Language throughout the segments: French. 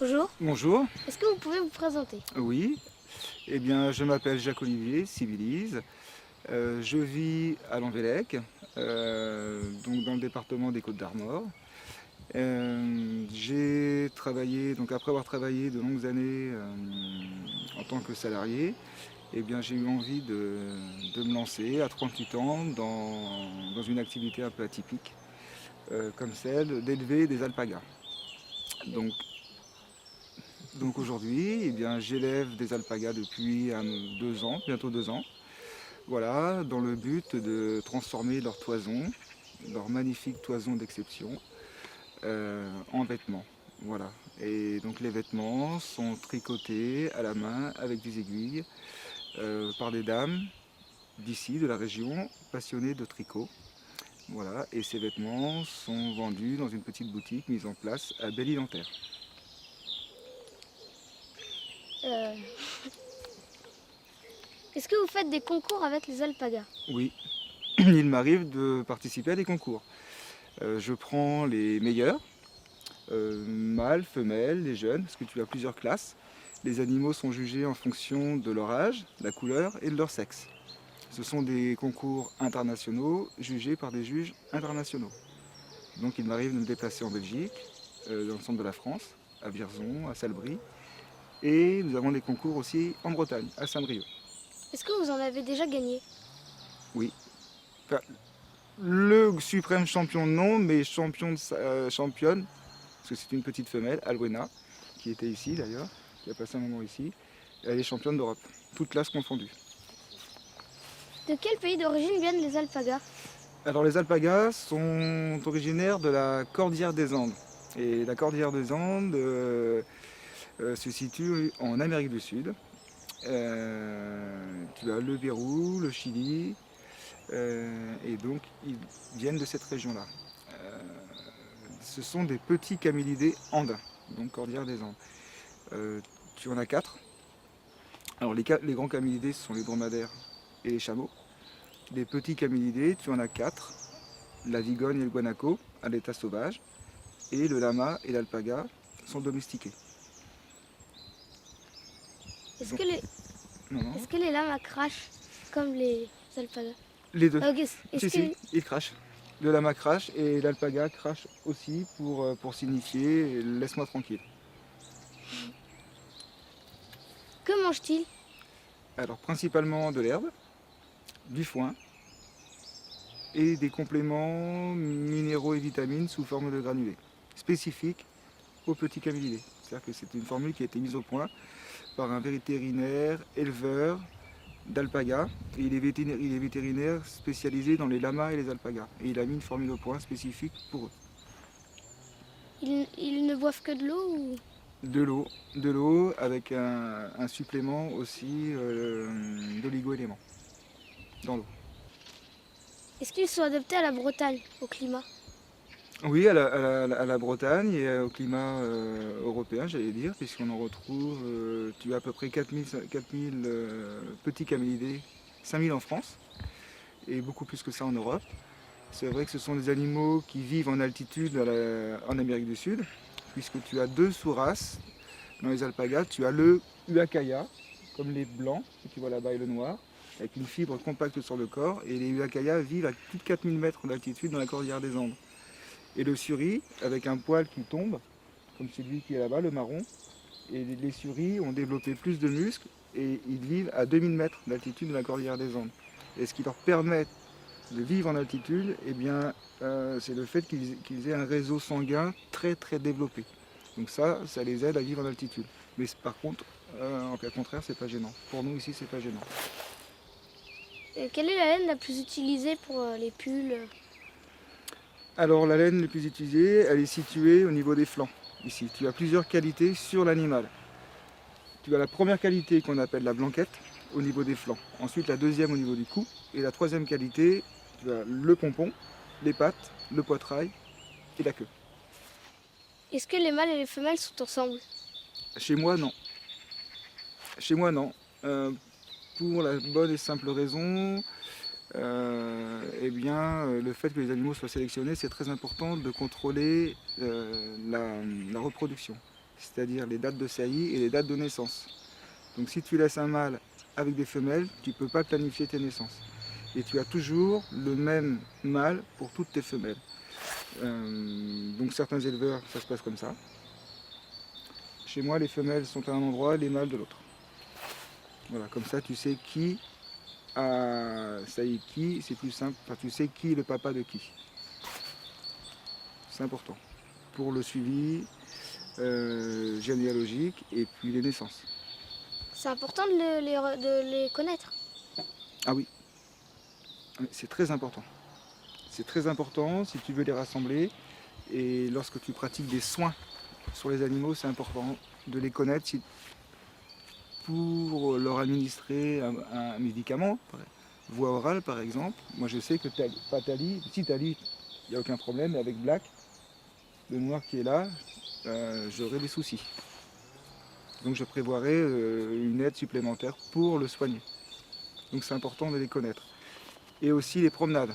Bonjour, Bonjour, est-ce que vous pouvez vous présenter? oui, eh bien je m'appelle Jacques-Olivier Civilise, je vis à Lanvellec, donc dans le département des Côtes-d'Armor. J'ai travaillé, donc après avoir travaillé de longues années en tant que salarié, eh bien j'ai eu envie de me lancer à 38 ans dans une activité un peu atypique, comme celle d'élever des alpagas. Donc Donc aujourd'hui, eh bien, j'élève des alpagas depuis 2 ans, bientôt 2 ans. Voilà, dans le but de transformer leur toison, leur magnifique toison d'exception, en vêtements. Voilà. Et donc les vêtements sont tricotés à la main avec des aiguilles par des dames d'ici, de la région, passionnées de tricot. Voilà. Et ces vêtements sont vendus dans une petite boutique mise en place à Belle-Île-en-Terre. Euh, Est-ce que vous faites des concours avec les alpagas? Oui, il m'arrive de participer à des concours. Je prends les meilleurs, mâles, femelles, les jeunes, parce que tu as plusieurs classes. Les animaux sont jugés en fonction de leur âge, de la couleur et de leur sexe. Ce sont des concours internationaux jugés par des juges internationaux. Donc il m'arrive de me déplacer en Belgique, dans le centre de la France, à Vierzon, à Salbris. Et nous avons des concours aussi en Bretagne, à Saint-Brieuc. Est-ce que vous en avez déjà gagné? Oui. Enfin, le suprême champion non, mais championne, parce que c'est une petite femelle, Alwena, qui était ici d'ailleurs, qui a passé un moment ici. Elle est championne d'Europe, toute classe confondue. De quel pays d'origine viennent les alpagas? Alors les alpagas sont originaires de la Cordillère des Andes. Et la Cordillère des Andes se situe en Amérique du Sud. Tu as le Pérou, le Chili, et donc ils viennent de cette région-là. Euh, Ce sont des petits camélidés andins, donc Cordillère des Andes. Tu en as quatre. Alors les grands camélidés, ce sont les dromadaires et les chameaux. Les petits camélidés, tu en as quatre. La vigogne et le guanaco à l'état sauvage. Et le lama et l'alpaga sont domestiqués. Est-ce Donc, que les, non, non. est-ce que les lamas crachent comme les alpagas? Les deux. Ok, est-ce Si, que si, ils crachent. Le lama crache et l'alpaga crache aussi pour signifier laisse-moi tranquille. que mangent-ils? Alors principalement de l'herbe, du foin et des compléments minéraux et vitamines sous forme de granulés, spécifiques aux petits camélidés. C'est-à-dire que c'est une formule qui a été mise au point par un vétérinaire éleveur d'alpagas. Et il est vétérinaire spécialisé dans les lamas et les alpagas. Et il a mis une formule au point spécifique pour eux. Ils ne boivent que de l'eau ou... De l'eau avec un supplément aussi d'oligo-éléments dans l'eau. Est-ce qu'ils sont adaptés à la Bretagne, au climat? Oui, à la Bretagne et au climat européen, j'allais dire, puisqu'on en retrouve, tu as à peu près 4000 petits camélidés, 5000 en France, et beaucoup plus que ça en Europe. C'est vrai que ce sont des animaux qui vivent en altitude en Amérique du Sud, puisque tu as deux sous-races dans les alpagas. Tu as le Huacaya, comme les blancs, que tu vois là-bas, et le noir, avec une fibre compacte sur le corps, et les Huacaya vivent à plus de 4000 mètres d'altitude dans la cordillère des Andes. Et le suri, avec un poil qui tombe, comme celui qui est là-bas, le marron. Et les suris ont développé plus de muscles et ils vivent à 2000 mètres d'altitude de la cordillère des Andes. Et ce qui leur permet de vivre en altitude, eh bien, c'est le fait qu'ils aient un réseau sanguin très très développé. Donc ça les aide à vivre en altitude. Mais par contre, en cas contraire, c'est pas gênant. Pour nous ici, c'est pas gênant. Et quelle est la laine la plus utilisée pour les pulls? Alors la laine la plus utilisée, elle est située au niveau des flancs. Ici, tu as plusieurs qualités sur l'animal. Tu as la première qualité qu'on appelle la blanquette au niveau des flancs. Ensuite la deuxième au niveau du cou. Et la troisième qualité, tu as le pompon, les pattes, le poitrail et la queue. Est-ce que les mâles et les femelles sont ensemble? Chez moi, non. Chez moi, non. Pour la bonne et simple raison, le fait que les animaux soient sélectionnés, c'est très important de contrôler la reproduction. c'est-à-dire les dates de saillie et les dates de naissance. Donc si tu laisses un mâle avec des femelles, tu ne peux pas planifier tes naissances. Et tu as toujours le même mâle pour toutes tes femelles. Donc certains éleveurs, ça se passe comme ça. Chez moi, les femelles sont à un endroit, les mâles de l'autre. Voilà, comme ça tu sais qui a sailli qui, c'est plus simple, enfin, tu sais qui est le papa de qui. C'est important pour le suivi généalogique et puis les naissances. C'est important de les connaître. Ah oui, c'est très important. C'est très important si tu veux les rassembler. Et lorsque tu pratiques des soins sur les animaux, c'est important de les connaître pour leur administrer un médicament, voie orale par exemple. Moi je sais que pas Tali, si Tali, il n'y a aucun problème, mais avec Black, le noir qui est là, j'aurai des soucis. Donc je prévoirai une aide supplémentaire pour le soigner. Donc c'est important de les connaître. Et aussi les promenades.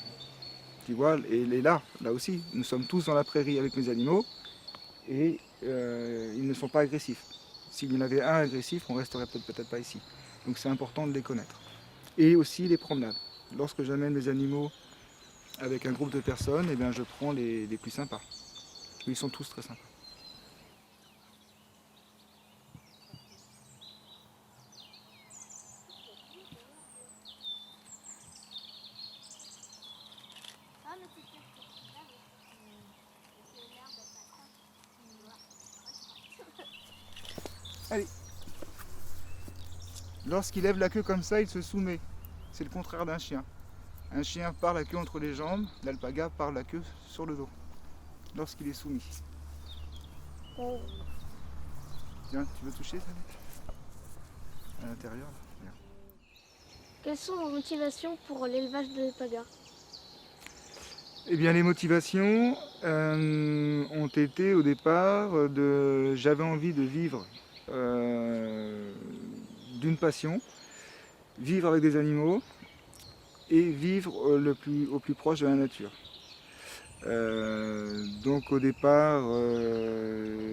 Tu vois, et là aussi, nous sommes tous dans la prairie avec mes animaux et ils ne sont pas agressifs. S'il y en avait un agressif, on resterait peut-être pas ici. Donc c'est important de les connaître. Et aussi les promenades. Lorsque j'amène mes animaux avec un groupe de personnes, eh bien, je prends les plus sympas. Ils sont tous très sympas. Allez. Lorsqu'il lève la queue comme ça, il se soumet. C'est le contraire d'un chien. Un chien part la queue entre les jambes, l'alpaga part la queue sur le dos. Lorsqu'il est soumis. Oh. Tiens, tu veux toucher ça à l'intérieur là. Viens. Quelles sont vos motivations pour l'élevage de l'alpaga? Eh bien, les motivations ont été au départ j'avais envie de vivre d'une passion, vivre avec des animaux et vivre au plus proche de la nature. Donc au départ,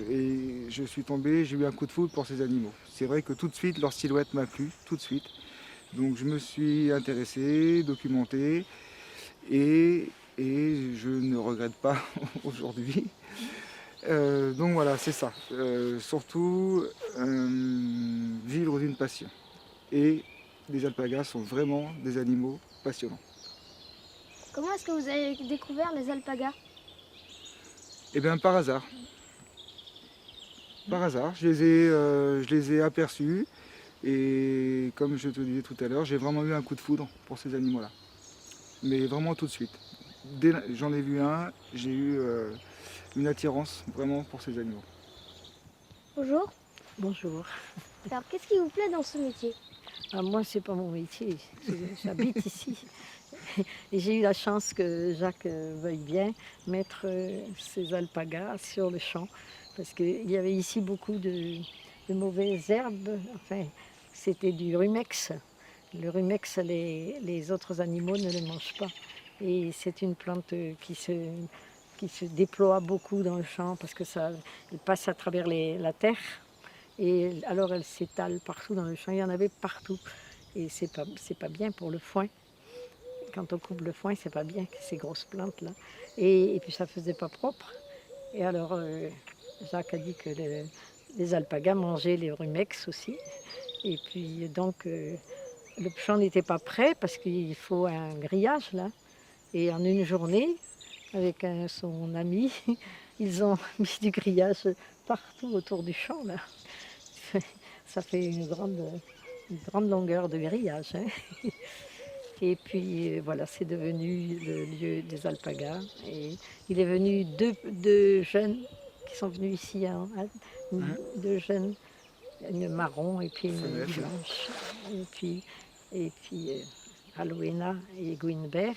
et je suis tombé, j'ai eu un coup de foudre pour ces animaux. C'est vrai que tout de suite, leur silhouette m'a plu, tout de suite. Donc je me suis intéressé, documenté, et je ne regrette pas aujourd'hui. Donc voilà, c'est ça. Surtout vivre d'une passion. Et les alpagas sont vraiment des animaux passionnants. Comment est-ce que vous avez découvert les alpagas? Eh bien par hasard. Par hasard, je les ai aperçus et comme je te disais tout à l'heure, j'ai vraiment eu un coup de foudre pour ces animaux-là. Mais vraiment tout de suite. J'en ai vu un, j'ai eu une attirance vraiment pour ces animaux. Bonjour. Bonjour. Alors, qu'est-ce qui vous plaît dans ce métier? Ah, moi, c'est pas mon métier. J'habite ici. Et j'ai eu la chance que Jacques veuille bien mettre ces alpagas sur le champ. Parce qu'il y avait ici beaucoup de mauvaises herbes. Enfin, c'était du rumex. Le rumex, les autres animaux ne le mangent pas. Et c'est une plante qui se déploie beaucoup dans le champ parce que elle passe à travers la terre. Et alors elle s'étale partout dans le champ, il y en avait partout. Et c'est pas bien pour le foin. Quand on coupe le foin, c'est pas bien, ces grosses plantes-là. Et puis ça faisait pas propre. Et alors Jacques a dit que les alpagas mangeaient les rumex aussi. Et puis donc le champ n'était pas prêt parce qu'il faut un grillage là. Et en une journée, avec son ami, ils ont mis du grillage partout autour du champ là. Ça fait une grande longueur de grillage. Hein. Et puis voilà, c'est devenu le lieu des alpagas. Et il est venu deux jeunes qui sont venus ici, deux jeunes, une marron et puis une blanche. Et puis Aloena et Guinbert.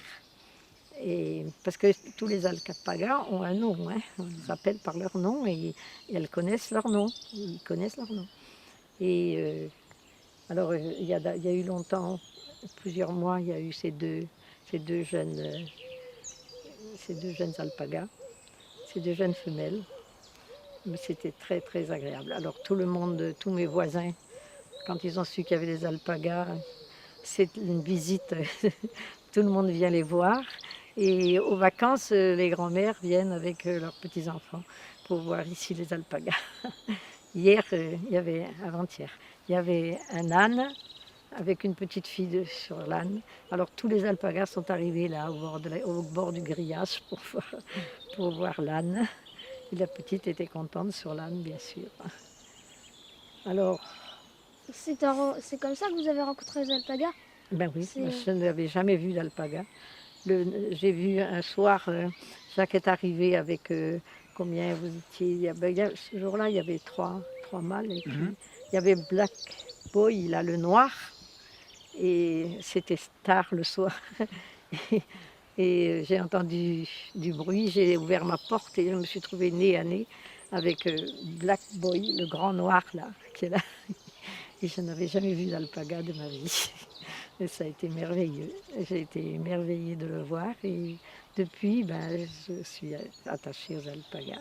Et parce que tous les alpagas ont un nom, hein. On les appelle par leur nom et elles connaissent leur nom. Ils connaissent leur nom. Et alors, il y a eu longtemps, plusieurs mois, il y a eu ces deux jeunes alpagas, ces deux jeunes femelles. mais c'était très très agréable. Alors tout le monde, tous mes voisins, quand ils ont su qu'il y avait des alpagas, c'est une visite, tout le monde vient les voir. Et aux vacances, les grands-mères viennent avec leurs petits-enfants pour voir ici les alpagas. Hier, avant-hier, il y avait un âne avec une petite fille sur l'âne. Alors tous les alpagas sont arrivés là au bord du grillage pour voir l'âne. Et la petite était contente sur l'âne, bien sûr. Alors, C'est comme ça que vous avez rencontré les alpagas? ben oui, C'est- je n'avais jamais vu d'alpaga. J'ai vu un soir, Jacques est arrivé avec combien vous étiez. Ce jour-là, il y avait trois mâles. Et puis, il y avait Black Boy, là, le noir. Et c'était tard le soir. Et j'ai entendu du bruit, j'ai ouvert ma porte et je me suis trouvée nez à nez avec Black Boy, le grand noir là, qui est là. Et je n'avais jamais vu d'alpaga de ma vie. Et ça a été merveilleux. J'ai été émerveillée de le voir et depuis, ben, je suis attachée aux alpagas.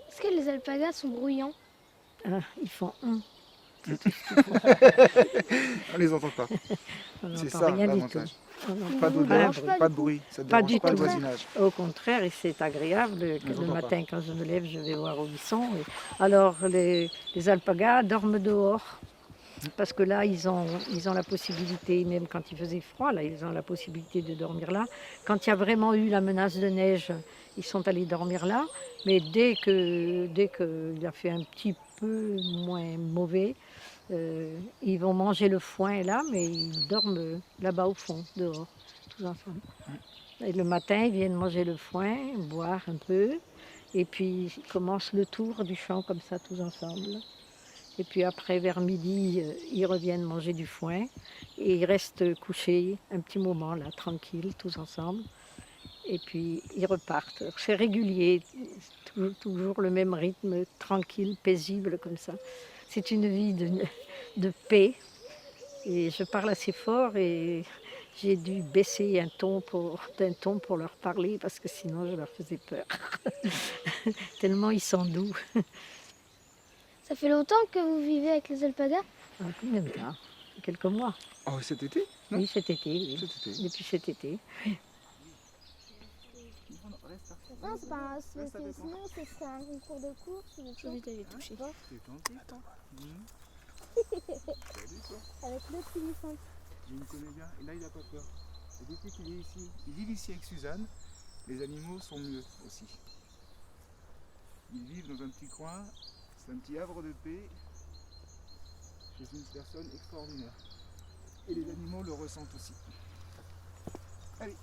Est-ce que les alpagas sont bruyants? Ah, ils font On les entend pas. on C'est n'entend ça rien du tout. l'avantage. On n'entend Pas Vous d'odeur, dérange pas, pas du de bruit. Ça ne Pas dérange du pas le tout. voisinage. Au contraire, et c'est agréable. On Le entend matin, quand je me lève, je vais voir au buisson. Alors, les alpagas dorment dehors. Parce que là, ils ont la possibilité, même quand il faisait froid, là, ils ont la possibilité de dormir là. Quand il y a vraiment eu la menace de neige, ils sont allés dormir là. Mais dès qu'il a fait un petit peu moins mauvais, ils vont manger le foin là, mais ils dorment là-bas au fond, dehors, tous ensemble. Et le matin, ils viennent manger le foin, boire un peu, et puis ils commencent le tour du champ comme ça, tous ensemble. Et puis après, vers midi, ils reviennent manger du foin, et ils restent couchés un petit moment là, tranquilles, tous ensemble. Et puis ils repartent. C'est régulier, toujours le même rythme, tranquille, paisible comme ça. C'est une vie de paix. Et je parle assez fort et j'ai dû baisser d'un ton pour leur parler parce que sinon je leur faisais peur. Tellement ils sont doux. Ça fait longtemps que vous vivez avec les alpagas? Combien de temps? Quelques mois. Oh, cet été? Non, Oui, cet été. Oui. cet été. Depuis cet été. Non, c'est pas sinon ce serait un concours de course. J'ai envie d'aller toucher. Avec l'autre éléphant. Je me connais bien. Et là, il n'a pas peur. Et depuis qu'il est ici, il vit ici avec Suzanne, les animaux sont mieux aussi. Ils vivent dans un petit coin, c'est un petit havre de paix. C'est une personne extraordinaire. Et les animaux le ressentent aussi. Allez.